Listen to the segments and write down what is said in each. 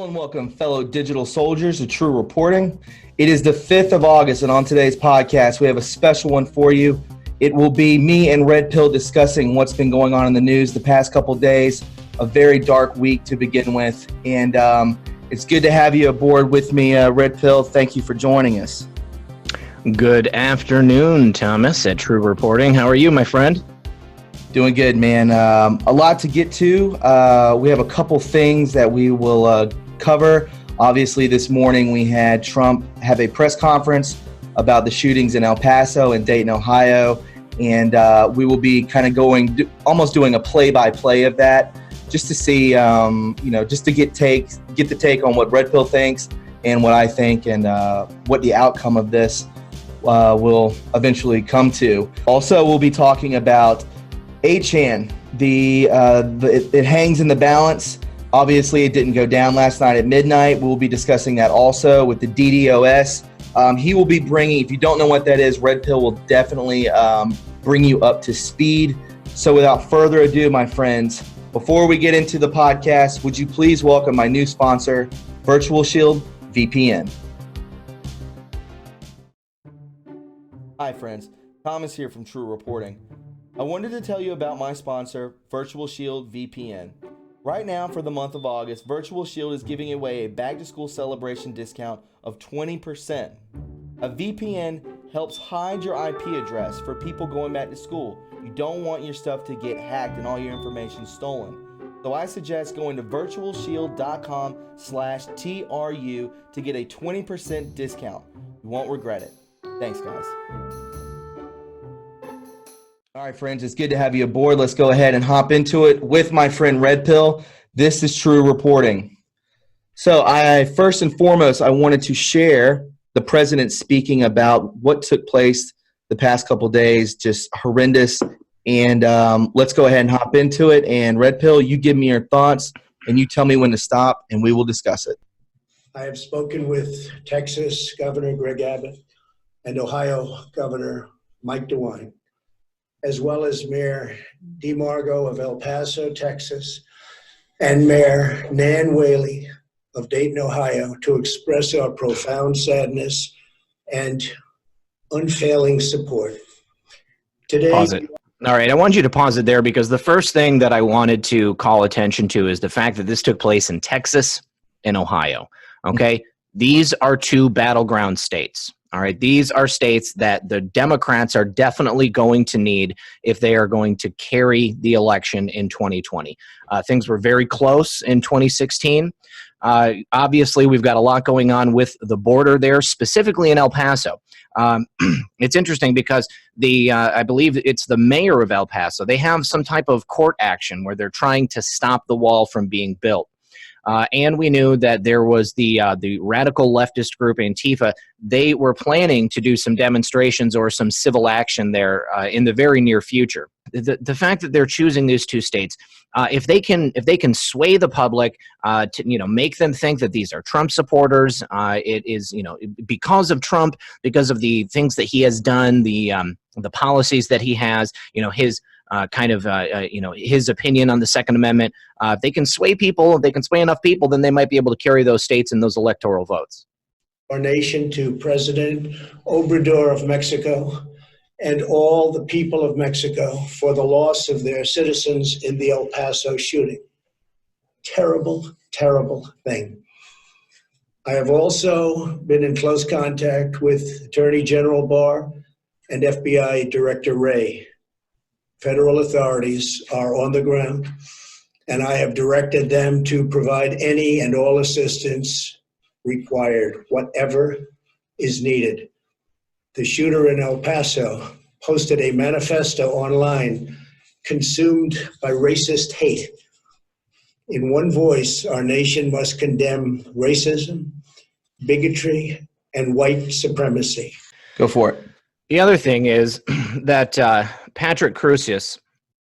Hail and welcome, fellow digital soldiers, to True Reporting. It is the 5th of August, and on today's podcast, we have a special one for you. It will be me and Red Pill discussing what's been going on in the news the past couple days, a very dark week to begin with, and it's good to have you aboard with me, Red Pill. Thank you for joining us. Good afternoon, Thomas at True Reporting. How are you, my friend? Doing good, man. A lot to get to. We have a couple things that we will cover. Obviously, this morning we had Trump have a press conference about the shootings in El Paso and Dayton, Ohio, and we will be kind of almost doing a play-by-play of that, just to see, just to get the take on what Red Pill thinks and what I think, and what the outcome of this will eventually come to. Also, we'll be talking about 8chan. It hangs in the balance. Obviously, it didn't go down last night at midnight. We'll be discussing that also with the DDoS. He will be bringing, if you don't know what that is, Red Pill will definitely bring you up to speed. So without further ado, my friends, before we get into the podcast, would you please welcome my new sponsor, Virtual Shield VPN. Hi, friends. Thomas here from True Reporting. I wanted to tell you about my sponsor, Virtual Shield VPN. Right now, for the month of August, Virtual Shield is giving away a back-to-school celebration discount of 20%. A VPN helps hide your IP address for people going back to school. You don't want your stuff to get hacked and all your information stolen. So I suggest going to virtualshield.com/TRU to get a 20% discount. You won't regret it. Thanks, guys. All right, friends, it's good to have you aboard. Let's go ahead and hop into it with my friend Red Pill. This is True Reporting. So first and foremost, I wanted to share the president speaking about what took place the past couple days, just horrendous. And let's go ahead and hop into it. And Red Pill, you give me your thoughts, and you tell me when to stop, and we will discuss it. I have spoken with Texas Governor Greg Abbott and Ohio Governor Mike DeWine, as well as Mayor DeMargo of El Paso, Texas, and Mayor Nan Whaley of Dayton, Ohio, to express our profound sadness and unfailing support. Today, pause it. All right, I want you to pause it there, because the first thing that I wanted to call attention to is the fact that this took place in Texas and Ohio. Okay, these are two battleground states. All right, these are states that the Democrats are definitely going to need if they are going to carry the election in 2020. Things were very close in 2016. Obviously, we've got a lot going on with the border there, specifically in El Paso. It's interesting because I believe it's the mayor of El Paso. They have some type of court action where they're trying to stop the wall from being built. And we knew that there was the radical leftist group Antifa. They were planning to do some demonstrations or some civil action there in the very near future. The fact that they're choosing these two states, if they can sway the public to make them think that these are Trump supporters, it is because of Trump, because of the things that he has done, the policies that he has, his his opinion on the Second Amendment. If they can sway people, if they can sway enough people, then they might be able to carry those states and those electoral votes. our nation to President Obrador of Mexico and all the people of Mexico for the loss of their citizens in the El Paso shooting. Terrible, terrible thing. I have also been in close contact with Attorney General Barr and FBI Director Wray. Federal authorities are on the ground, and I have directed them to provide any and all assistance required, whatever is needed. The shooter in El Paso posted a manifesto online consumed by racist hate. In one voice, our nation must condemn racism, bigotry, and white supremacy. Go for it. The other thing is that Patrick Crusius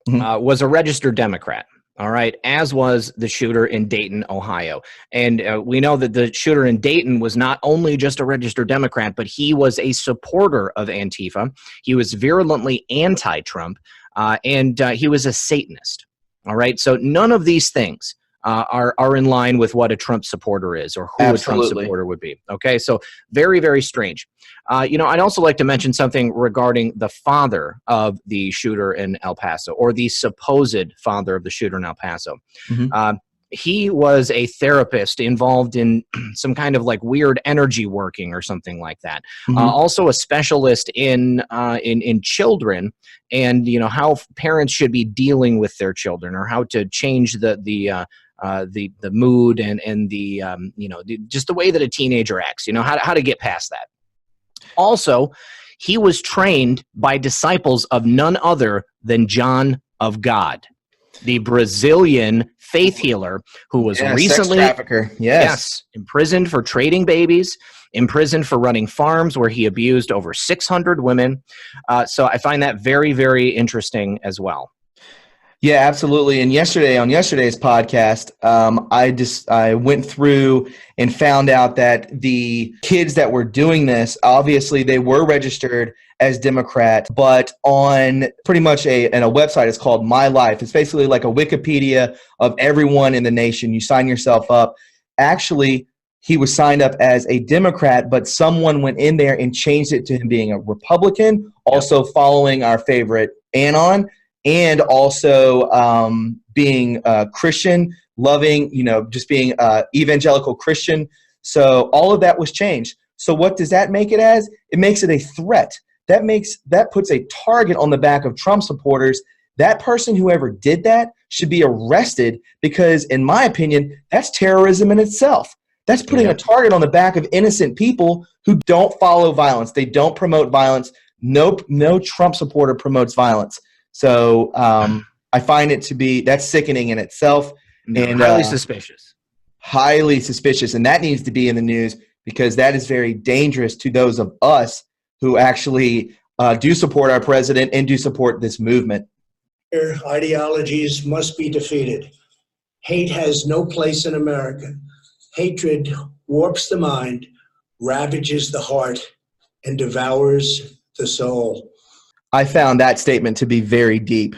was a registered Democrat, all right, as was the shooter in Dayton, Ohio. And we know that the shooter in Dayton was not only just a registered Democrat, but he was a supporter of Antifa. He was virulently anti-Trump, and he was a Satanist. All right, so none of these things are in line with what a Trump supporter is, or who Absolutely. a Trump supporter would be. Okay, so very, very strange. I'd also like to mention something regarding the father of the shooter in El Paso, or the supposed father of the shooter in El Paso. Mhm. He was a therapist involved in some kind of like weird energy working or something like that. Mhm. Also a specialist in children, and how parents should be dealing with their children, or how to change the mood and just the way that a teenager acts. How to get past that. Also, he was trained by disciples of none other than John of God, the Brazilian faith healer who was recently sex trafficker. Yes. imprisoned for trading babies, imprisoned for running farms where he abused over 600 women. So I find that very, very interesting as well. Yeah, absolutely. And on yesterday's podcast, I went through and found out that the kids that were doing this, obviously they were registered as Democrat, but on pretty much a website, it's called My Life. It's basically like a Wikipedia of everyone in the nation. You sign yourself up. Actually, he was signed up as a Democrat, but someone went in there and changed it to him being a Republican, also following our favorite Anon, and also being Christian, loving, just being evangelical Christian. So all of that was changed. So what does that make it as? It makes it a threat. That puts a target on the back of Trump supporters. That person, whoever did that, should be arrested, because in my opinion, that's terrorism in itself. That's putting a target on the back of innocent people who don't follow violence. They don't promote violence. No Trump supporter promotes violence. So I find it to be, that's sickening in itself, and highly suspicious. Highly suspicious, and that needs to be in the news, because that is very dangerous to those of us who actually do support our president and do support this movement. Their ideologies must be defeated. Hate has no place in America. Hatred warps the mind, ravages the heart, and devours the soul. I found that statement to be very deep.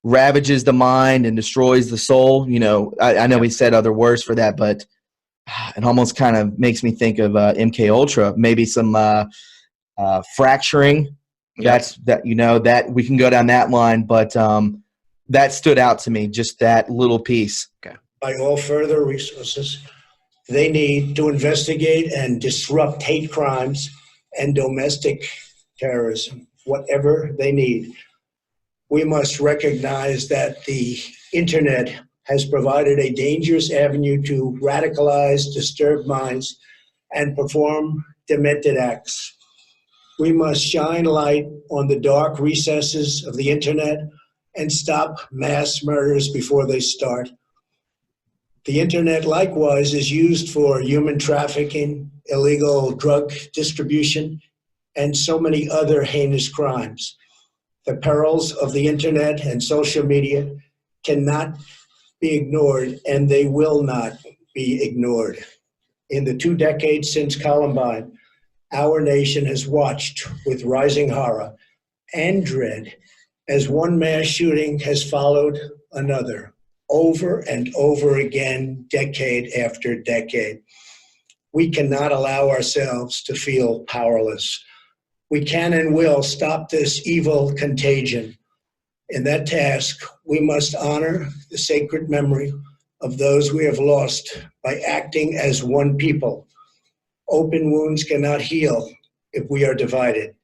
Ravages the mind and destroys the soul. I know he said other words for that, but it almost kind of makes me think of MK Ultra. Maybe some fracturing. That we can go down that line, but that stood out to me. Just that little piece. Okay. By all further resources, they need to investigate and disrupt hate crimes and domestic terrorism. Whatever they need. We must recognize that the internet has provided a dangerous avenue to radicalize disturbed minds and perform demented acts. We must shine light on the dark recesses of the internet and stop mass murders before they start. The internet, likewise, is used for human trafficking, illegal drug distribution, and so many other heinous crimes. The perils of the internet and social media cannot be ignored, and they will not be ignored. In the 2 decades since Columbine, our nation has watched with rising horror and dread as one mass shooting has followed another, over and over again, decade after decade. We cannot allow ourselves to feel powerless. We can and will stop this evil contagion. In that task, we must honor the sacred memory of those we have lost by acting as one people. Open wounds cannot heal if we are divided.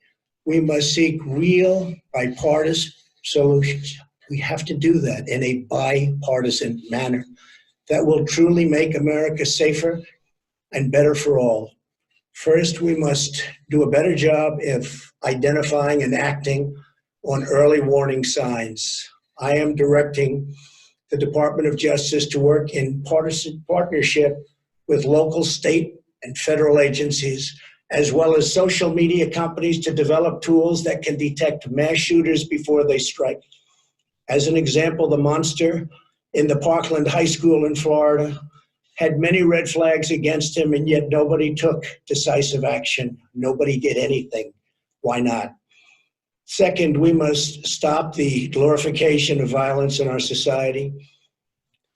We must seek real bipartisan solutions. We have to do that in a bipartisan manner that will truly make America safer and better for all. First, we must do a better job of identifying and acting on early warning signs. I am directing the Department of Justice to work in partisan partnership with local, state, and federal agencies, as well as social media companies, to develop tools that can detect mass shooters before they strike. As an example, the monster in the Parkland High School in Florida had many red flags against him, and yet nobody took decisive action. Nobody did anything. Why not? Second, we must stop the glorification of violence in our society.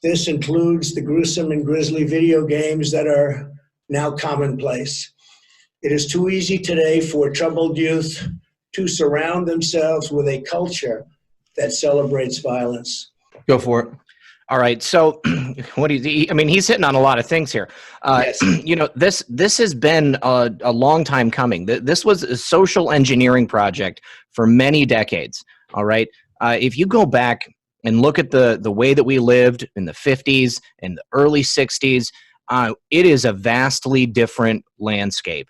This includes the gruesome and grisly video games that are now commonplace. It is too easy today for troubled youth to surround themselves with a culture that celebrates violence. Go for it. All right. So what do you, I mean, he's hitting on a lot of things here. Yes. You know, this has been a long time coming. This was a social engineering project for many decades. All right. If you go back and look at the way that we lived in the 50s and the early 60s, it is a vastly different landscape.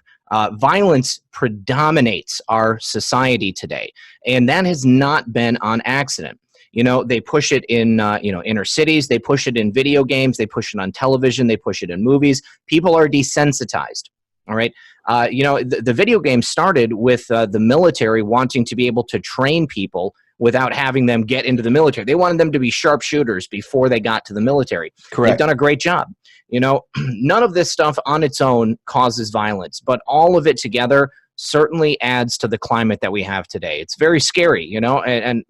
Violence predominates our society today, and that has not been on accident. You know, they push it in, inner cities. They push it in video games. They push it on television. They push it in movies. People are desensitized. All right. The video game started with the military wanting to be able to train people without having them get into the military. They wanted them to be sharpshooters before they got to the military. Correct. They've done a great job. You know, none of this stuff on its own causes violence, but all of it together certainly adds to the climate that we have today. It's very scary, you know, and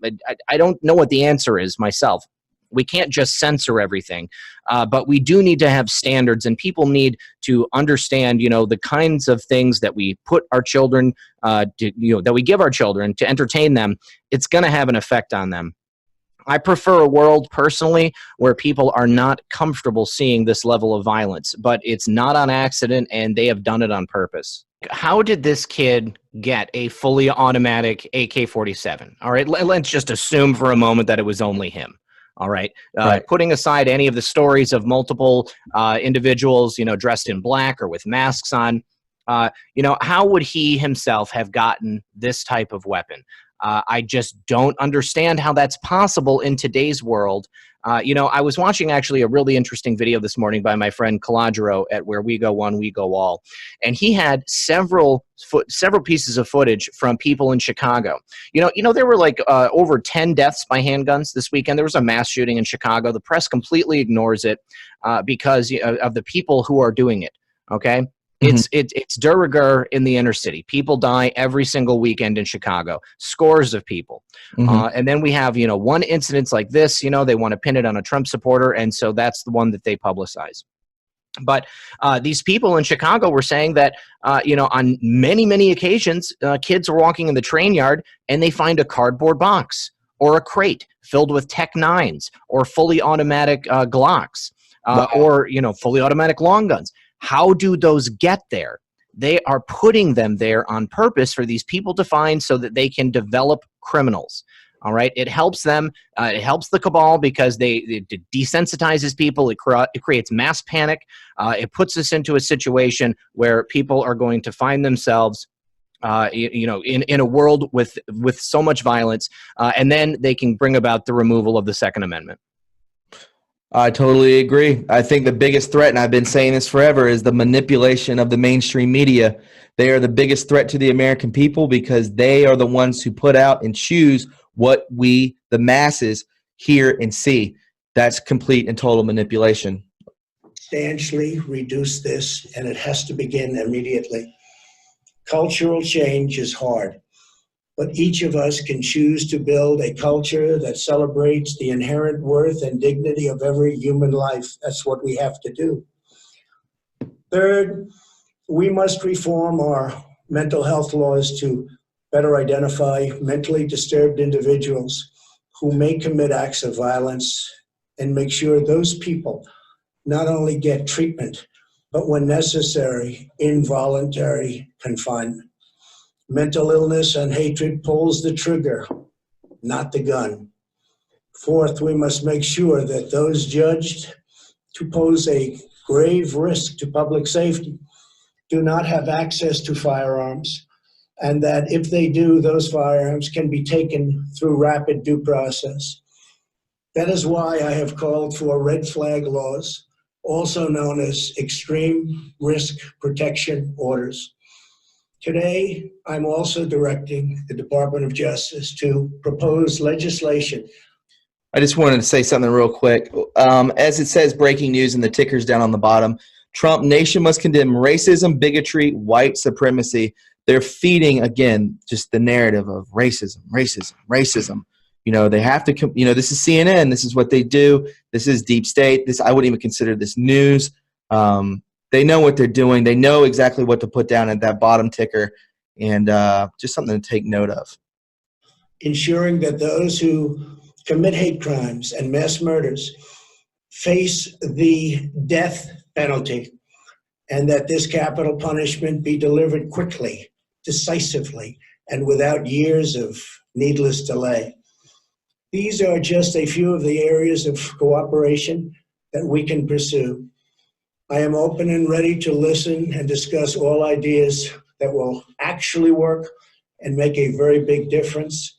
I don't know what the answer is myself. We can't just censor everything, but we do need to have standards, and people need to understand, you know, the kinds of things that we put our children, that we give our children to entertain them. It's going to have an effect on them. I prefer a world personally where people are not comfortable seeing this level of violence, but it's not on accident, and they have done it on purpose. How did this kid get a fully automatic AK-47? All right, let's just assume for a moment that it was only him. All right. Right. Putting aside any of the stories of multiple individuals, you know, dressed in black or with masks on, how would he himself have gotten this type of weapon? I just don't understand how that's possible in today's world. I was watching actually a really interesting video this morning by my friend Calogero at Where We Go One, We Go All. And he had several pieces of footage from people in Chicago. There were like over 10 deaths by handguns this weekend. There was a mass shooting in Chicago. The press completely ignores it because of the people who are doing it. Okay. It's de rigueur in the inner city. People die every single weekend in Chicago, scores of people. And then we have, one incident like this, they want to pin it on a Trump supporter. And so that's the one that they publicize. But these people in Chicago were saying that, on many, many occasions, kids are walking in the train yard and they find a cardboard box or a crate filled with Tech 9s or fully automatic Glocks or, fully automatic long guns. How do those get there? They are putting them there on purpose for these people to find so that they can develop criminals. All right. It helps them. It helps the cabal because it desensitizes people. It creates mass panic. It puts us into a situation where people are going to find themselves in a world with so much violence, and then they can bring about the removal of the Second Amendment. I totally agree. I think the biggest threat, and I've been saying this forever, is the manipulation of the mainstream media. They are the biggest threat to the American people because they are the ones who put out and choose what we, the masses, hear and see. That's complete and total manipulation. Substantially reduce this, and it has to begin immediately. Cultural change is hard, but each of us can choose to build a culture that celebrates the inherent worth and dignity of every human life. That's what we have to do. Third, we must reform our mental health laws to better identify mentally disturbed individuals who may commit acts of violence and make sure those people not only get treatment, but when necessary, involuntary confinement. Mental illness and hatred pulls the trigger, not the gun. Fourth, we must make sure that those judged to pose a grave risk to public safety do not have access to firearms, and that if they do, those firearms can be taken through rapid due process. That is why I have called for red flag laws, also known as extreme risk protection orders. Today, I'm also directing the Department of Justice to propose legislation. I just wanted to say something real quick. As it says, breaking news and the ticker's down on the bottom, Trump nation must condemn racism, bigotry, white supremacy. They're feeding, again, just the narrative of racism, racism, racism. they have to, this is CNN. This is what they do. This is deep state. I wouldn't even consider this news. They know what they're doing. They know exactly what to put down at that bottom ticker, and just something to take note of. Ensuring that those who commit hate crimes and mass murders face the death penalty, and that this capital punishment be delivered quickly, decisively, and without years of needless delay. These are just a few of the areas of cooperation that we can pursue. I am open and ready to listen and discuss all ideas that will actually work and make a very big difference.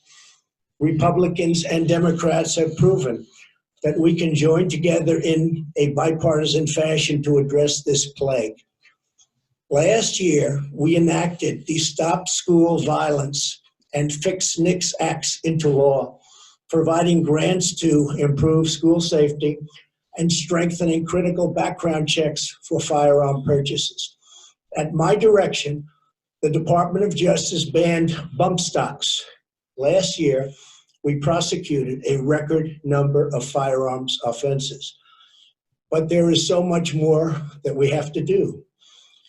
Republicans and Democrats have proven that we can join together in a bipartisan fashion to address this plague. Last year, we enacted the Stop School Violence and Fix NICS Acts into law, providing grants to improve school safety and strengthening critical background checks for firearm purchases. At my direction, the Department of Justice banned bump stocks. Last year, we prosecuted a record number of firearms offenses. But there is so much more that we have to do.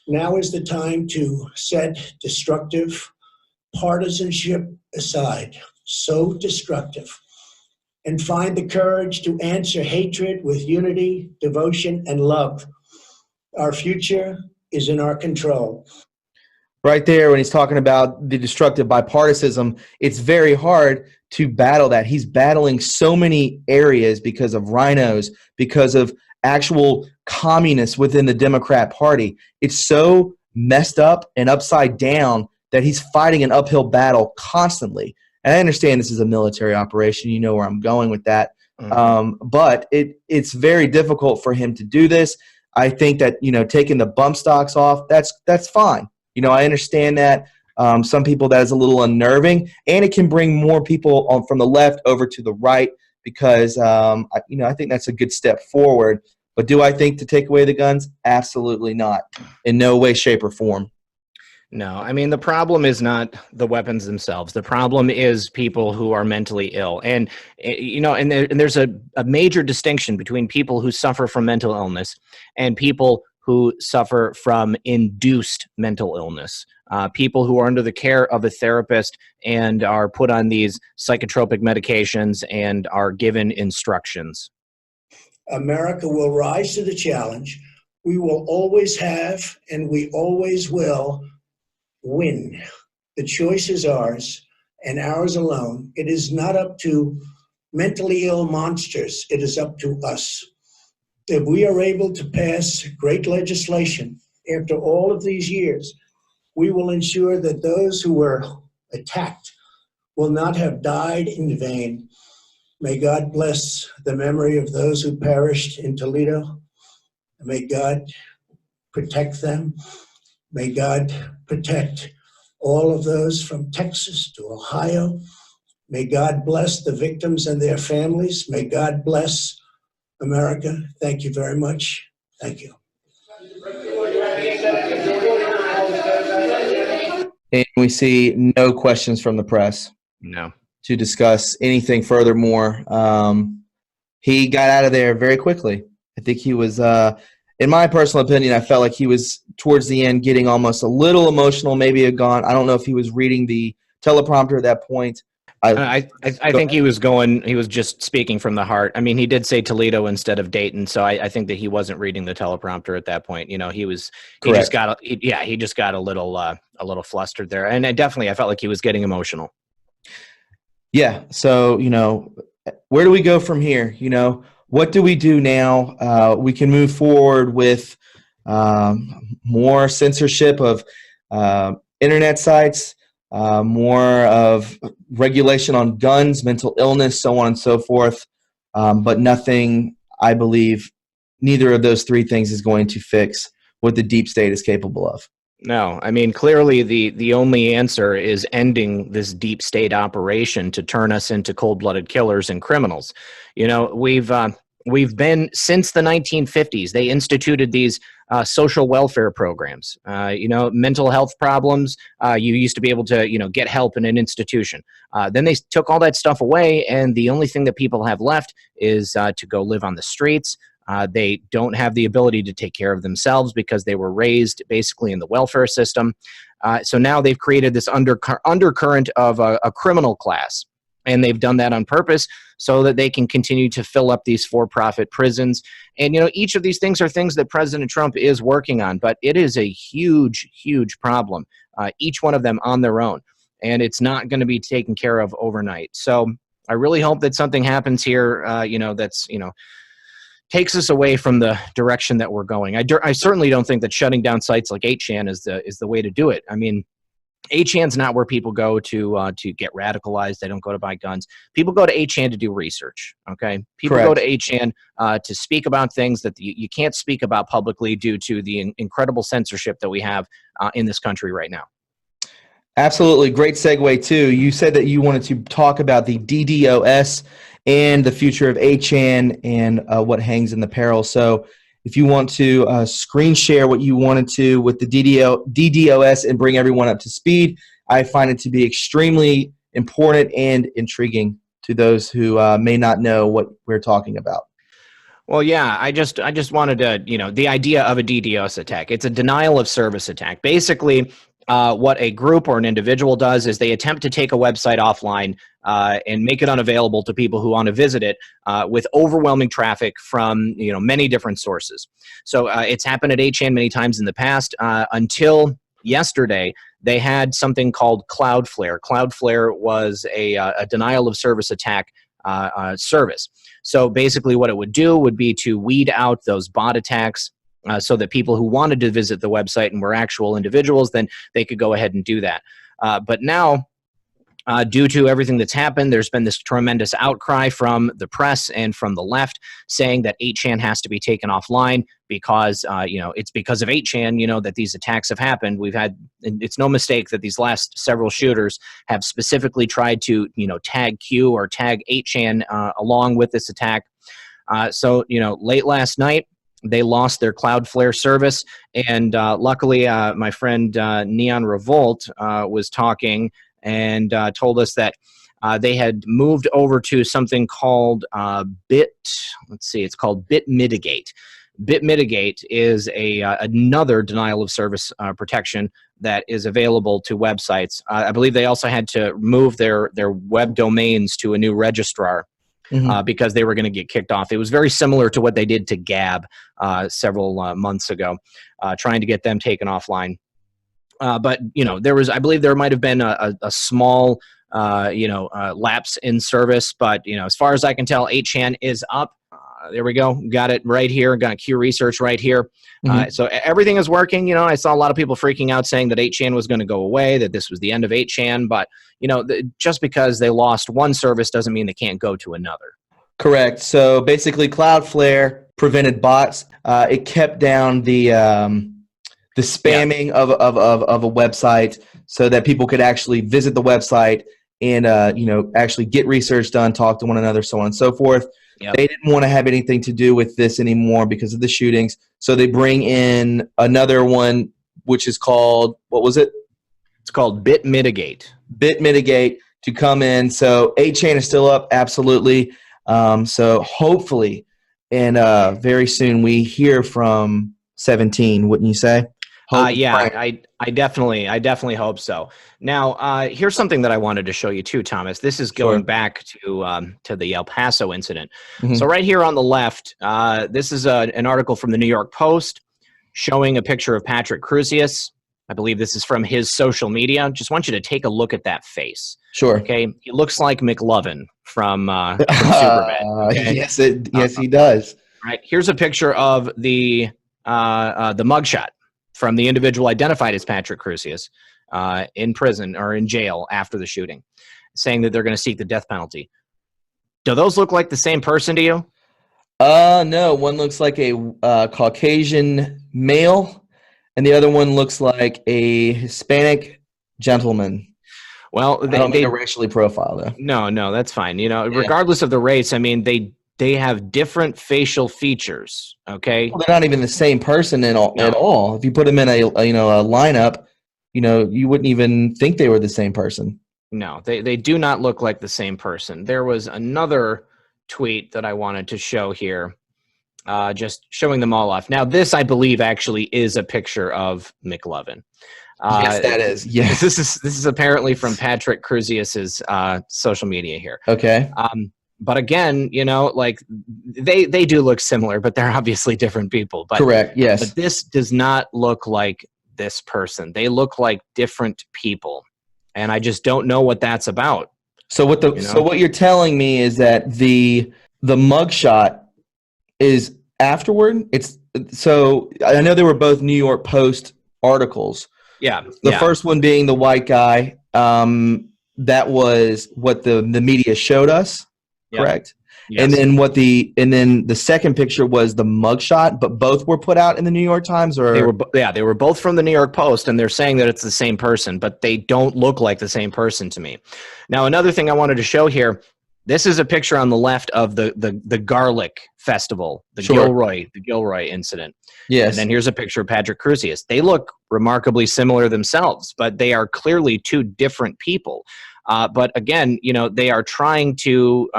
Now is the time to set destructive partisanship aside, so destructive, and find the courage to answer hatred with unity, devotion, and love. Our future is in our control. Right there, when he's talking about the destructive bipartisanism, it's very hard to battle that. He's battling so many areas because of rhinos, because of actual communists within the Democrat Party. It's so messed up and upside down that he's fighting an uphill battle constantly. And I understand this is a military operation. You know where I'm going with that. But it's very difficult for him to do this. I think that, taking the bump stocks off, that's fine. I understand that. Some people, that is a little unnerving, and it can bring more people from the left over to the right because, I think that's a good step forward. But do I think to take away the guns? Absolutely not. In no way, shape, or form. No, I mean, the problem is not the weapons themselves. The problem is people who are mentally ill. And, there's a major distinction between people who suffer from mental illness and people who suffer from induced mental illness. People who are under the care of a therapist and are put on these psychotropic medications and are given instructions. America will rise to the challenge. We will always have, and we always will, win. The choice is ours, and ours alone. It is not up to mentally ill monsters. It is up to us. If we are able to pass great legislation after all of these years, we will ensure that those who were attacked will not have died in vain. May God bless the memory of those who perished in Toledo. May God protect them. May God protect all of those from Texas to Ohio. May God bless the victims and their families. May God bless America. Thank you very much. Thank you. And we see no questions from the press. No. To discuss anything furthermore. He got out of there very quickly. I think he was, in my personal opinion, I felt like he was towards the end getting almost a little emotional, maybe had gone. I don't know if he was reading the teleprompter at that point. I think he was just speaking from the heart. I mean, he did say Toledo instead of Dayton, so I think that he wasn't reading the teleprompter at that point. He just got a little flustered there. And I felt like he was getting emotional. Yeah. So, where do we go from here? What do we do now? We can move forward with more censorship of internet sites, more of regulation on guns, mental illness, so on and so forth. But nothing, I believe, neither of those three things is going to fix what the deep state is capable of. No, I mean, clearly the only answer is ending this deep state operation to turn us into cold-blooded killers and criminals. We've We've been, since the 1950s, they instituted these social welfare programs. Mental health problems, you used to be able to, get help in an institution. Then they took all that stuff away, and the only thing that people have left is to go live on the streets. They don't have the ability to take care of themselves because they were raised basically in the welfare system. So now they've created this undercurrent of a criminal class. And they've done that on purpose so that they can continue to fill up these for-profit prisons. And, each of these things are things that President Trump is working on, but it is a huge, huge problem, each one of them on their own. And it's not going to be taken care of overnight. So I really hope that something happens here, that's, takes us away from the direction that we're going. I certainly don't think that shutting down sites like 8chan is the way to do it. I mean, 8chan's not where people go to get radicalized. They don't go to buy guns. People go to 8chan to do research, okay? People Correct. go to 8chan to speak about things that you can't speak about publicly due to the incredible censorship that we have in this country right now. Absolutely. Great segue, too. You said that you wanted to talk about the DDoS and the future of 8chan and what hangs in the peril. So if you want to screen share what you wanted to with the DDoS and bring everyone up to speed, I find it to be extremely important and intriguing to those who may not know what we're talking about. Well, yeah, I just wanted to, the idea of a DDoS attack. It's a denial of service attack. Basically, what a group or an individual does is they attempt to take a website offline and make it unavailable to people who want to visit it with overwhelming traffic from many different sources. So it's happened at 8chan many times in the past. Until yesterday, they had something called Cloudflare. Cloudflare was a denial of service attack service. So basically what it would do would be to weed out those bot attacks so that people who wanted to visit the website and were actual individuals, then they could go ahead and do that. But now, due to everything that's happened, there's been this tremendous outcry from the press and from the left saying that 8chan has to be taken offline because, it's because of 8chan, that these attacks have happened. It's no mistake that these last several shooters have specifically tried to, tag Q or tag 8chan along with this attack. So, late last night, they lost their Cloudflare service, and luckily my friend Neon Revolt was talking and told us that they had moved over to something called it's called Bit Mitigate. Bit Mitigate is another denial of service protection that is available to websites. I believe they also had to move their web domains to a new registrar. Because they were going to get kicked off. It was very similar to what they did to Gab several months ago, trying to get them taken offline. But, I believe there might have been a small, lapse in service. But, as far as I can tell, 8chan is up. There we go. Got it right here. Got Q Research right here. So everything is working. I saw a lot of people freaking out saying that 8chan was going to go away, that this was the end of 8chan. But, just because they lost one service doesn't mean they can't go to another. Correct. So basically, Cloudflare prevented bots. It kept down the spamming of a website so that people could actually visit the website and actually get research done, talk to one another, so on and so forth. Yep. They didn't want to have anything to do with this anymore because of the shootings. So they bring in another one, which is called, what was it? It's called Bit Mitigate. Bit Mitigate to come in. So 8chan is still up, absolutely. So hopefully, and very soon we hear from 17, wouldn't you say? I definitely hope so. Now, here's something that I wanted to show you too, Thomas. This is going back to the El Paso incident. So right here on the left, this is an article from the New York Post showing a picture of Patrick Crusius. I believe this is from his social media. Just want you to take a look at that face. Sure. Okay. He looks like McLovin from Superbad. Okay? Yes, he does. Right. Here's a picture of the mugshot from the individual identified as Patrick Crusius in prison or in jail after the shooting, saying that they're going to seek the death penalty. Do those look like the same person to you? No. One looks like a Caucasian male, and the other one looks like a Hispanic gentleman. Well, they don't racially profile though. No, that's fine. Regardless of the race, I mean, they they have different facial features. Okay. Well, they're not even the same person at all. If you put them in a lineup, you wouldn't even think they were the same person. No, they do not look like the same person. There was another tweet that I wanted to show here, just showing them all off. Now, this, I believe, actually is a picture of McLovin. Yes, that is. Yes. This is apparently from Patrick Crusius's social media here. Okay. But again, like they do look similar, but they're obviously different people. But, correct. Yes. But this does not look like this person. They look like different people, and I just don't know what that's about. So what you're telling me is that the mugshot is afterward. So I know they were both New York Post articles. Yeah. The first one being the white guy. That was what the media showed us. Correct. Yes. And then the second picture was the mugshot, but both were put out in the New York Times, or they were both from the New York Post, and they're saying that it's the same person, but they don't look like the same person to me. Now, another thing I wanted to show here, this is a picture on the left of the garlic festival, the Gilroy incident. Yes. And then here's a picture of Patrick Crusius. They look remarkably similar themselves, but they are clearly two different people. But again, they are trying to,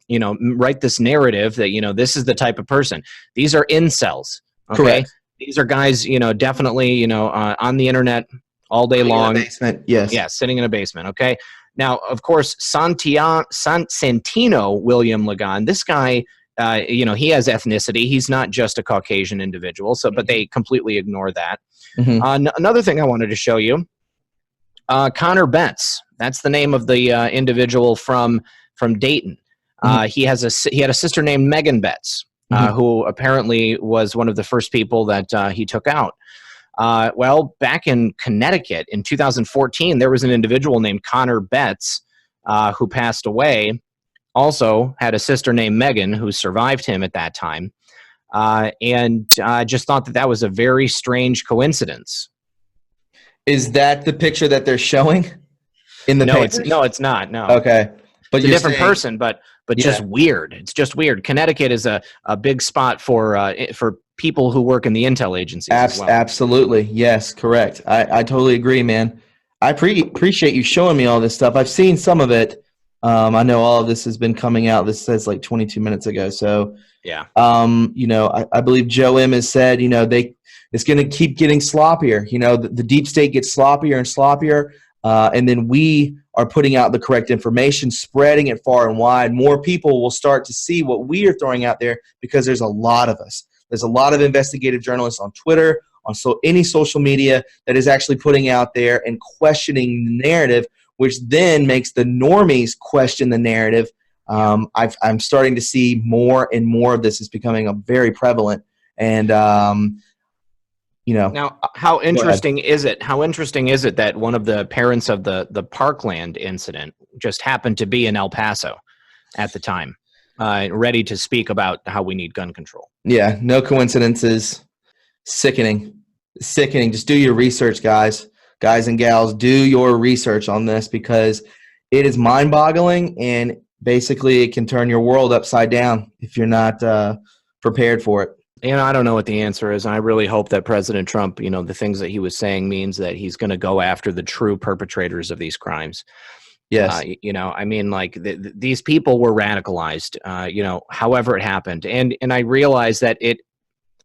write this narrative that, this is the type of person. These are incels. Okay. Correct. These are guys, definitely, on the internet all day long. In a basement. Yes. Yeah. Sitting in a basement. Okay. Now, of course, Santino William Lagan, this guy, he has ethnicity. He's not just a Caucasian individual. So, but they completely ignore that. Mm-hmm. Another thing I wanted to show you, Connor Betts. That's the name of the individual from Dayton. Mm-hmm. He had a sister named Megan Betts, who apparently was one of the first people that he took out. Well, back in Connecticut in 2014, there was an individual named Connor Betts who passed away. Also had a sister named Megan who survived him at that time. And I just thought that was a very strange coincidence. Is that the picture that they're showing in the papers? No, it's not. No. Okay. But it's a different person, but just weird. It's just weird. Connecticut is a big spot for people who work in the intel agencies as well. Absolutely. Yes, correct. I totally agree, man. I appreciate you showing me all this stuff. I've seen some of it. I know all of this has been coming out. This says like 22 minutes ago. So, yeah. I believe Joe M has said, it's going to keep getting sloppier. The deep state gets sloppier and sloppier. And then we are putting out the correct information, spreading it far and wide. More people will start to see what we are throwing out there because there's a lot of us. There's a lot of investigative journalists on Twitter, on any social media that is actually putting out there and questioning the narrative, which then makes the normies question the narrative. I'm starting to see more and more of this is becoming very prevalent. And now, how interesting is it? How interesting is it that one of the parents of the Parkland incident just happened to be in El Paso at the time, ready to speak about how we need gun control? Yeah, no coincidences. Sickening. Just do your research, guys and gals. Do your research on this because it is mind-boggling, and basically it can turn your world upside down if you're not prepared for it. I don't know what the answer is. I really hope that President Trump, the things that he was saying means that he's going to go after the true perpetrators of these crimes. Yes. These people were radicalized, however it happened. And I realize that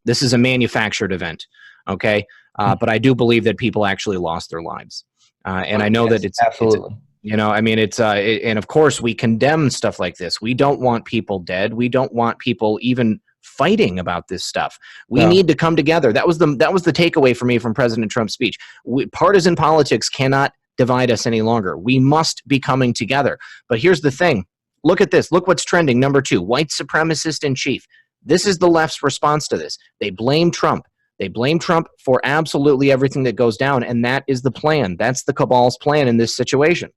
this is a manufactured event. Okay. But I do believe that people actually lost their lives. And I know that it's absolutely. And of course we condemn stuff like this. We don't want people dead. We don't want people even fighting about this stuff. We need to come together. That was the takeaway for me from President Trump's speech. Partisan politics cannot divide us any longer. We must be coming together. But here's the thing. Look at this. Look what's trending. Number 2, white supremacist in chief. This is the left's response to this. They blame Trump. They blame Trump for absolutely everything that goes down, and that is the plan. That's the cabal's plan in this situation.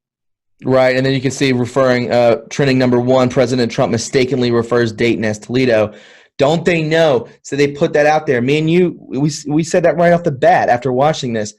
Right, and then you can see trending number 1, President Trump mistakenly refers Dayton as Toledo. Don't they know? So they put that out there. Me and you, we said that right off the bat after watching this.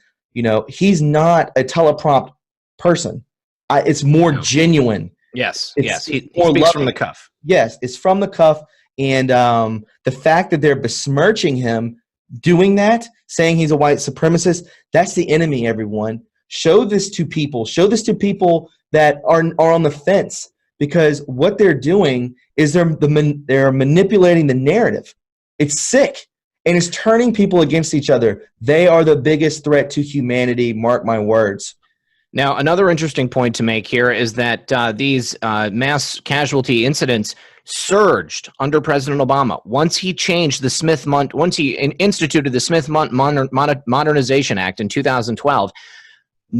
He's not a teleprompt person. It's more genuine. Yes, It's yes. He more speaks from loving. the cuff. Yes, it's from the cuff. And the fact that they're besmirching him doing that, saying he's a white supremacist, that's the enemy, everyone. Show this to people. Show this to people that are on the fence, because what they're doing is they're manipulating the narrative. It's sick, and it's turning people against each other. They are the biggest threat to humanity, mark my words. Now, another interesting point to make here is that these mass casualty incidents surged under President Obama. Once he changed the once he instituted the Smith-Mundt Modernization Act in 2012,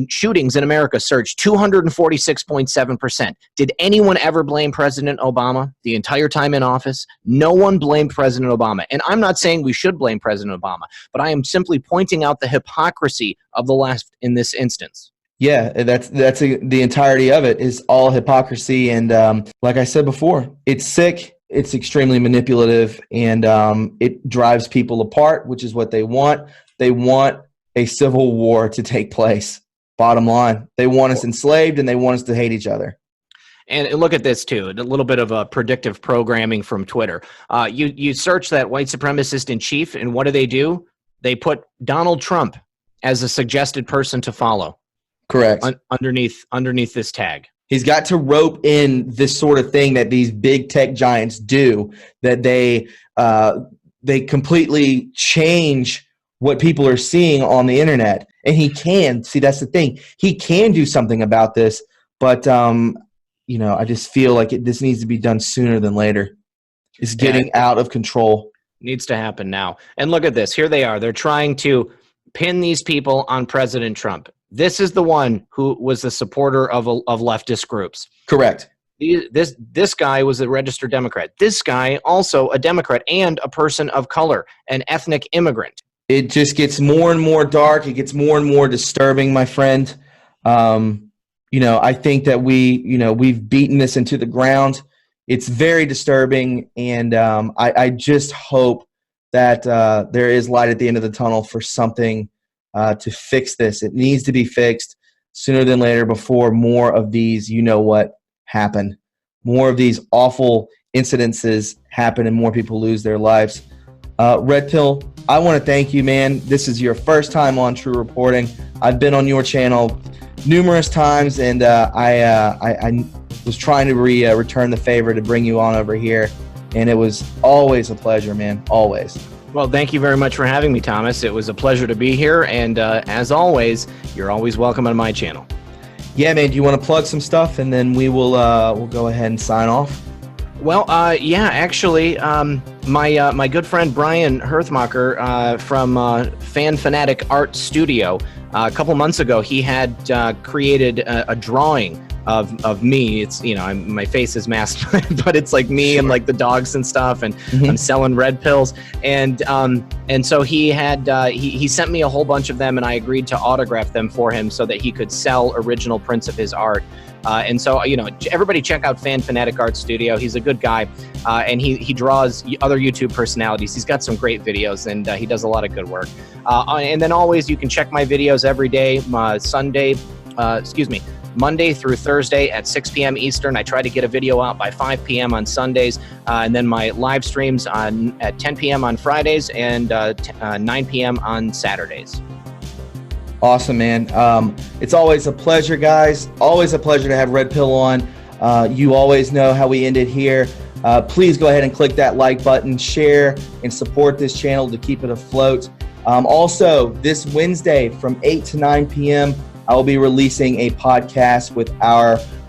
shootings in America surged 246.7%. Did anyone ever blame President Obama the entire time in office? No one blamed President Obama. And I'm not saying we should blame President Obama, but I am simply pointing out the hypocrisy of the left in this instance. Yeah, the entirety of it is all hypocrisy. And like I said before, it's sick. It's extremely manipulative, and it drives people apart, which is what they want. They want a civil war to take place. Bottom line, they want us enslaved, and they want us to hate each other. And look at this too, a little bit of a predictive programming from Twitter. You search that white supremacist in chief, and what do? They put Donald Trump as a suggested person to follow. Correct. Underneath this tag. He's got to rope in this sort of thing that these big tech giants do, that they completely change what people are seeing on the internet. And he can. See, that's the thing. He can do something about this, but I just feel like this needs to be done sooner than later. It's getting out of control. Needs to happen now. And look at this. Here they are. They're trying to pin these people on President Trump. This is the one who was the supporter of leftist groups. Correct. This guy was a registered Democrat. This guy also a Democrat and a person of color, an ethnic immigrant. It just gets more and more dark. It gets more and more disturbing, my friend. I think that we've beaten this into the ground. It's very disturbing, and I just hope that there is light at the end of the tunnel for something to fix this. It needs to be fixed sooner than later before more of these, happen. More of these awful incidences happen and more people lose their lives. Red Pill, I want to thank you, man. This is your first time on True Reporting. I've been on your channel numerous times, and I was trying to return the favor to bring you on over here, and it was always a pleasure, man, always. Well, thank you very much for having me, Thomas. It was a pleasure to be here, and as always, you're always welcome on my channel. Yeah, man. Do you want to plug some stuff, and then we'll go ahead and sign off? Well, actually, my good friend Brian Herthmacher from Fan Fanatic Art Studio, a couple months ago, he had created a drawing of me. It's my face is masked, but it's like me and like the dogs and stuff, and I'm selling red pills, and so he had he sent me a whole bunch of them, and I agreed to autograph them for him so that he could sell original prints of his art. And so, everybody check out Fan Fanatic Art Studio. He's a good guy, and he draws other YouTube personalities. He's got some great videos, and he does a lot of good work. And then always, you can check my videos every day, Monday through Thursday at 6 p.m. Eastern. I try to get a video out by 5 p.m. on Sundays, and then my live streams at 10 p.m. on Fridays and 9 p.m. on Saturdays. Awesome, man. It's always a pleasure, guys. Always a pleasure to have Red Pill on. You always know how we end it here. Please go ahead and click that like button, share, and support this channel to keep it afloat. Also, this Wednesday from 8 to 9 p.m., I will be releasing a podcast with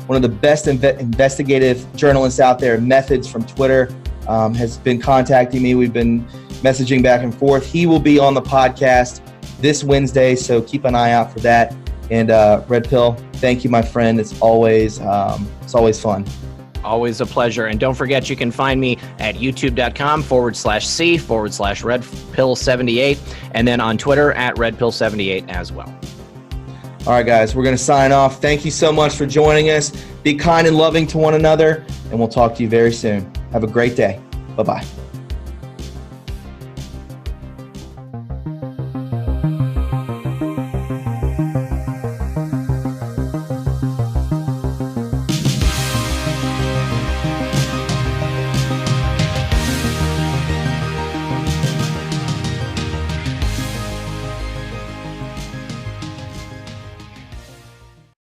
one of the best investigative journalists out there, Methods from Twitter, has been contacting me. We've been messaging back and forth. He will be on the podcast this Wednesday, so keep an eye out for that. And Red Pill, thank you, my friend. It's always fun. Always a pleasure. And don't forget, you can find me at youtube.com/C/Redpill78, and then on Twitter at Redpill78 as well. All right, guys, we're going to sign off. Thank you so much for joining us. Be kind and loving to one another, and we'll talk to you very soon. Have a great day. Bye-bye.